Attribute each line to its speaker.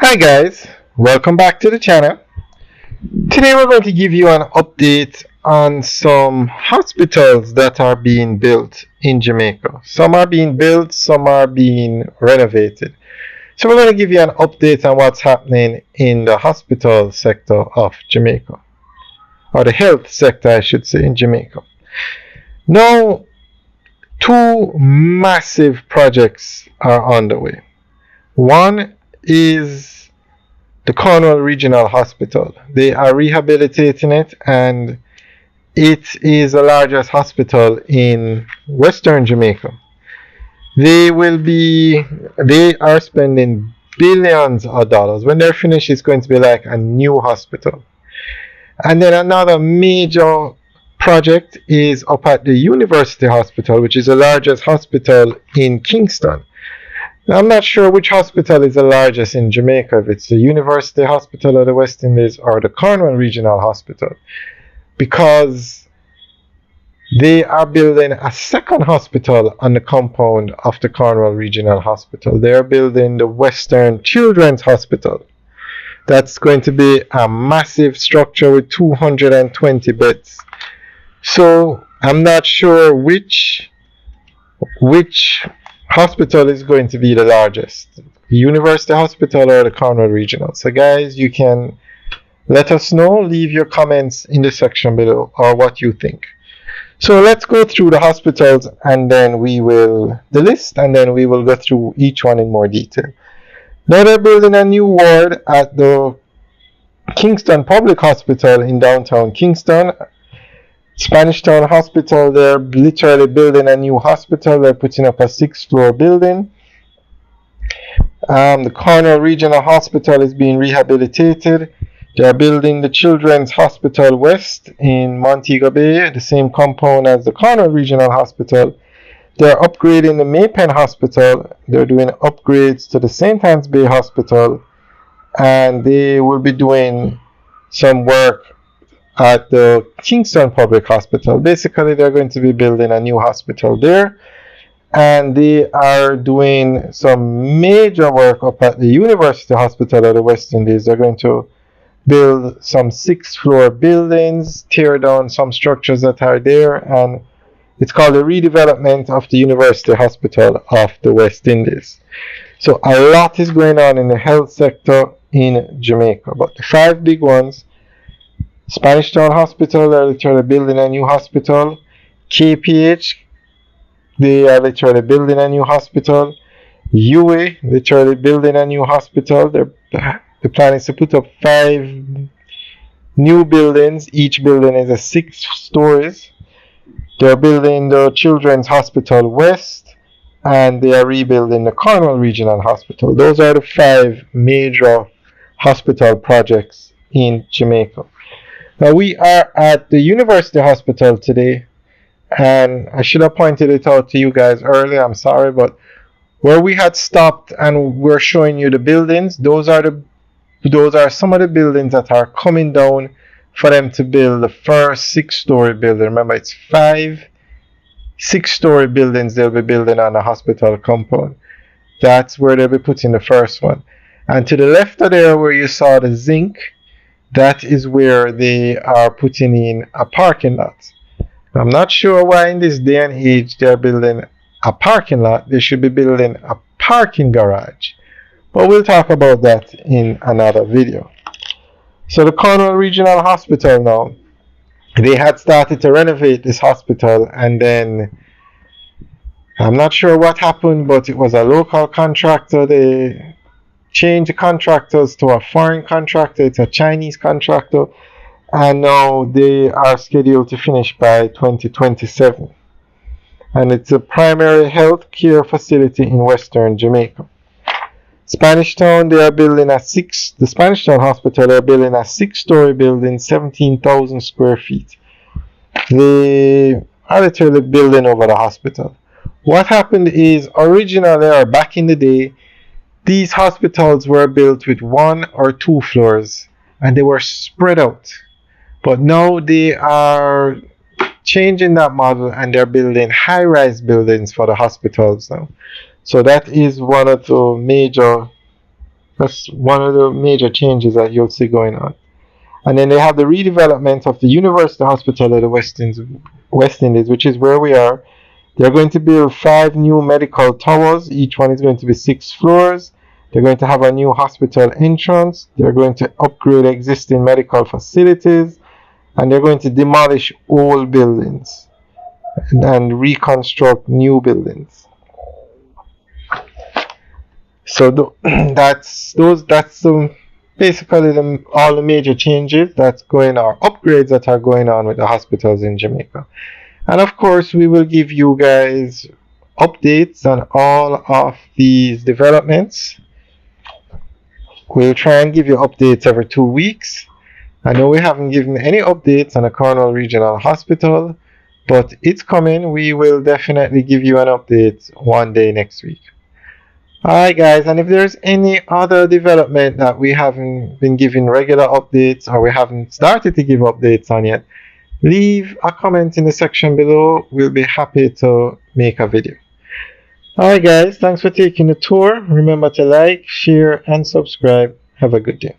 Speaker 1: Hi guys, welcome back to the channel. Today we're going to give you an update on some hospitals that are being built in Jamaica. Some are being built, some are being renovated. So we're going to give you an update on what's happening in the hospital sector of Jamaica, or the health sector I should say, in Jamaica. Now, two massive projects are on the way. One is the Cornwall Regional Hospital. They are rehabilitating it, and it is the largest hospital in Western Jamaica. They are spending billions of dollars. When they're finished, it's going to be like a new hospital. And then another major project is up at the University Hospital, which is the largest hospital in Kingston. Now, I'm not sure which hospital is the largest in Jamaica, if it's the University Hospital of the West Indies or the Cornwall Regional Hospital, because they are building a second hospital on the compound of the Cornwall Regional Hospital. They are building the Western Children's Hospital. That's going to be a massive structure with 220 beds. So I'm not sure which hospital is going to be the largest, the University Hospital or the Cornwall Regional. So guys, you can let us know, leave your comments in the section below or what you think. So let's go through the hospitals and then the list, and then we will go through each one in more detail. Now they're building a new ward at the Kingston Public Hospital in downtown Kingston. Spanish Town Hospital, they're literally building a new hospital. They're putting up a 6th-floor building. The Cornwall Regional Hospital is being rehabilitated. They're building the Children's Hospital West in Montego Bay, the same compound as the Cornwall Regional Hospital. They're upgrading the Maypen Hospital. They're doing upgrades to the St. Anne's Bay Hospital. And they will be doing some work at the Kingston Public Hospital. Basically, they're going to be building a new hospital there. And they are doing some major work up at the University Hospital of the West Indies. They're going to build some 6th-floor buildings, tear down some structures that are there, and it's called the redevelopment of the University Hospital of the West Indies. So a lot is going on in the health sector in Jamaica, but the 5 big ones: Spanish Town Hospital, they're literally building a new hospital. KPH, they are literally building a new hospital. UA, literally building a new hospital. The plan is to put up 5 new buildings. Each building is a 6 stories. They're building the Children's Hospital West, and they are rebuilding the Cornwall Regional Hospital. Those are the 5 major hospital projects in Jamaica. Now we are at the University Hospital today, and I should have pointed it out to you guys earlier. I'm sorry, but where we had stopped and we're showing you the buildings, those are some of the buildings that are coming down for them to build the first 6-story building. Remember, it's 5 6-story buildings they'll be building on the hospital compound. That's where they'll be putting the first one. And to the left of there, where you saw the zinc, that is where they are putting in a parking lot. I'm not sure why in this day and age they're building a parking lot. They should be building a parking garage. But we'll talk about that in another video. So the Cornwall Regional Hospital now, they had started to renovate this hospital, and then I'm not sure what happened, but it was a local contractor. They changed the contractors to a foreign contractor. It's a Chinese contractor, and now they are scheduled to finish by 2027. And it's a primary health care facility in Western Jamaica. Spanish Town, they are building the Spanish Town Hospital, they are building a 6-story building, 17,000 square feet. They are literally building over the hospital. What happened is, originally, or back in the day, these hospitals were built with 1 or 2 floors, and they were spread out. But now they are changing that model, and they're building high-rise buildings for the hospitals now. So that is one of the major That's one of the major changes that you'll see going on. And then they have the redevelopment of the University Hospital of the West Indies, which is where we are. They're going to build 5 new medical towers. Each one is going to be 6 floors. They're going to have a new hospital entrance. They're going to upgrade existing medical facilities. And they're going to demolish old buildings and reconstruct new buildings. So that's basically all the major changes that's going on, upgrades that are going on with the hospitals in Jamaica. And of course, we will give you guys updates on all of these developments. We'll try and give you updates every 2 weeks. I know we haven't given any updates on the Cornwall Regional Hospital, but it's coming. We will definitely give you an update one day next week. Alright guys, and if there's any other development that we haven't been giving regular updates or we haven't started to give updates on yet, leave a comment in the section below. We'll be happy to make a video. Alright guys, thanks for taking the tour. Remember to like, share and subscribe. Have a good day.